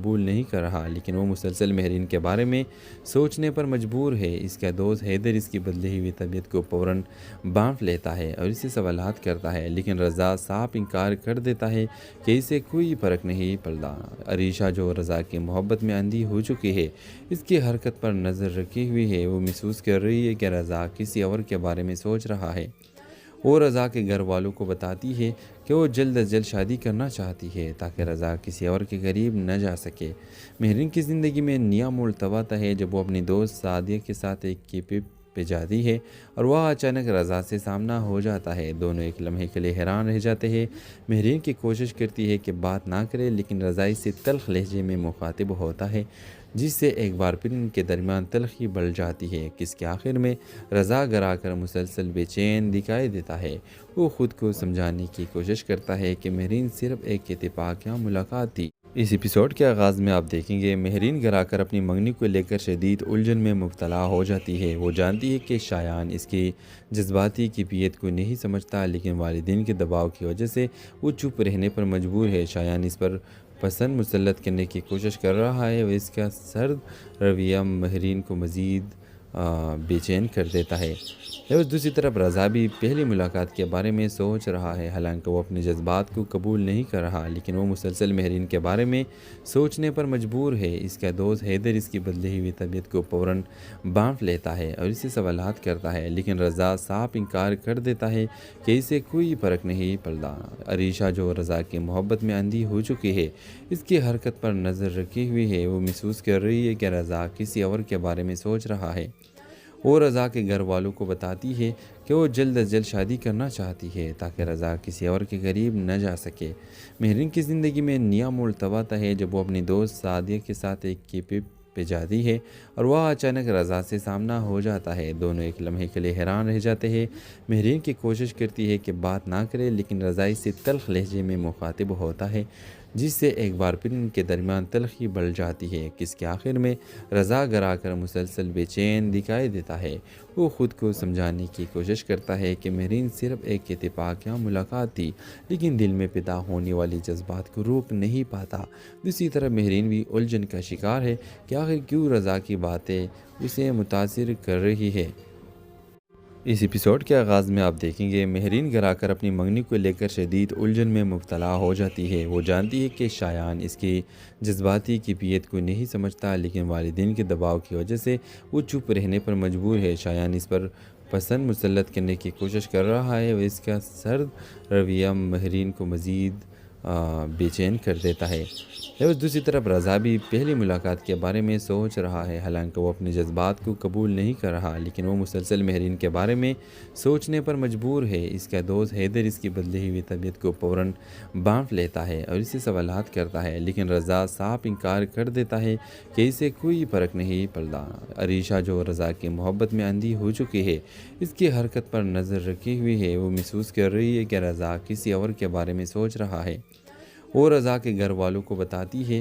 قبول نہیں کر رہا، لیکن وہ مسلسل مہرین کے بارے میں سوچنے پر مجبور ہے۔ اس کا دوست حیدر اس کی بدلی ہوئی طبیعت کو فوراً بانٹ لیتا ہے اور اسے سوالات کرتا ہے، لیکن رضا صاف انکار کر دیتا ہے کہ اسے کوئی فرق نہیں پڑتا۔ عریشہ جو رضا کی محبت میں اندھی ہو چکی ہے، اس کی حرکت پر نظر رکھی ہوئی ہے، وہ محسوس کر رہی ہے کہ رضا کسی اور کے بارے میں سوچ رہا ہے۔ وہ رضا کے گھر والوں کو بتاتی ہے کہ وہ جلد از جلد شادی کرنا چاہتی ہے تاکہ رضا کسی اور کے قریب نہ جا سکے۔ مہرین کی زندگی میں نیا موڑ تب آتا ہے جب وہ اپنی دوست سعدیہ کے ساتھ ایک کیفے پہ جاتی ہے اور وہ اچانک رضا سے سامنا ہو جاتا ہے۔ دونوں ایک لمحے کے لیے حیران رہ جاتے ہیں۔ مہرین کی کوشش کرتی ہے کہ بات نہ کرے، لیکن رضا اس سے تلخ لہجے میں مخاطب ہوتا ہے، جس سے ایک بار پھر ان کے درمیان تلخی بڑھ جاتی ہے۔ کس کے آخر میں رضا گھر آ کر مسلسل بے چین دکھائی دیتا ہے۔ وہ خود کو سمجھانے کی کوشش کرتا ہے کہ مہرین صرف ایک اتفاقیہ ملاقات تھی۔ اس ایپیسوڈ کے آغاز میں آپ دیکھیں گے مہرین گھر آ کر اپنی منگنی کو لے کر شدید الجھن میں مبتلا ہو جاتی ہے۔ وہ جانتی ہے کہ شایان اس کی جذباتی کیفیت کو نہیں سمجھتا، لیکن والدین کے دباؤ کی وجہ سے وہ چپ رہنے پر مجبور ہے۔ شایان اس پر پسند مسلط کرنے کی کوشش کر رہا ہے اور اس کا سرد رویہ مہرین کو مزید بے چین کر دیتا ہے۔ اور دوسری طرف رضا بھی پہلی ملاقات کے بارے میں سوچ رہا ہے، حالانکہ وہ اپنے جذبات کو قبول نہیں کر رہا، لیکن وہ مسلسل مہرین کے بارے میں سوچنے پر مجبور ہے۔ اس کا دوست حیدر اس کی بدلی ہوئی طبیعت کو فوراً بانٹ لیتا ہے اور اسے سوالات کرتا ہے، لیکن رضا صاف انکار کر دیتا ہے کہ اسے کوئی فرق نہیں پڑتا۔ عریشہ جو رضا کی محبت میں اندھی ہو چکی ہے، اس کی حرکت پر نظر رکھی ہوئی ہے، وہ محسوس کر رہی ہے کہ رضا کسی اور کے بارے میں سوچ رہا ہے۔ وہ رضا کے گھر والوں کو بتاتی ہے کہ وہ جلد از جلد شادی کرنا چاہتی ہے تاکہ رضا کسی اور کے قریب نہ جا سکے۔ مہرین کی زندگی میں نیا موڑ تب آتا ہے جب وہ اپنی دوست سعدیہ کے ساتھ ایک کیفے پہ جاتی ہے اور وہ اچانک رضا سے سامنا ہو جاتا ہے۔ دونوں ایک لمحے کے لیے حیران رہ جاتے ہیں۔ مہرین کی کوشش کرتی ہے کہ بات نہ کرے، لیکن رضا اس سے تلخ لہجے میں مخاطب ہوتا ہے، جس سے ایک بار پھر ان کے درمیان تلخی بڑھ جاتی ہے۔ کس کے آخر میں رضا گھر آ کر مسلسل بے چین دکھائی دیتا ہے۔ وہ خود کو سمجھانے کی کوشش کرتا ہے کہ مہرین صرف ایک اتفاقیہ ملاقات تھی، لیکن دل میں پیدا ہونے والی جذبات کو روک نہیں پاتا۔ دوسری طرف مہرین بھی الجھن کا شکار ہے کہ آخر کیوں رضا کی باتیں اسے متاثر کر رہی ہے۔ اس ایپیسوڈ کے آغاز میں آپ دیکھیں گے مہرین گھر آ کر اپنی منگنی کو لے کر شدید الجھن میں مبتلا ہو جاتی ہے۔ وہ جانتی ہے کہ شایان اس کی جذباتی کیفیت کو نہیں سمجھتا، لیکن والدین کے دباؤ کی وجہ سے وہ چپ رہنے پر مجبور ہے۔ شایان اس پر پسند مسلط کرنے کی کوشش کر رہا ہے اور اس کا سرد رویہ مہرین کو مزید بے چین کر دیتا ہے۔ اور دوسری طرف رضا بھی پہلی ملاقات کے بارے میں سوچ رہا ہے، حالانکہ وہ اپنے جذبات کو قبول نہیں کر رہا، لیکن وہ مسلسل مہرین کے بارے میں سوچنے پر مجبور ہے۔ اس کا دوست حیدر اس کی بدلی ہوئی طبیعت کو فوراً بانٹ لیتا ہے اور اسے سوالات کرتا ہے، لیکن رضا صاف انکار کر دیتا ہے کہ اسے کوئی فرق نہیں پڑتا۔ عریشہ جو رضا کی محبت میں اندھی ہو چکی ہے، اس کی حرکت پر نظر رکھی ہوئی ہے، وہ محسوس کر رہی ہے کہ رضا کسی اور کے بارے میں سوچ رہا ہے۔ وہ رضا کے گھر والوں کو بتاتی ہے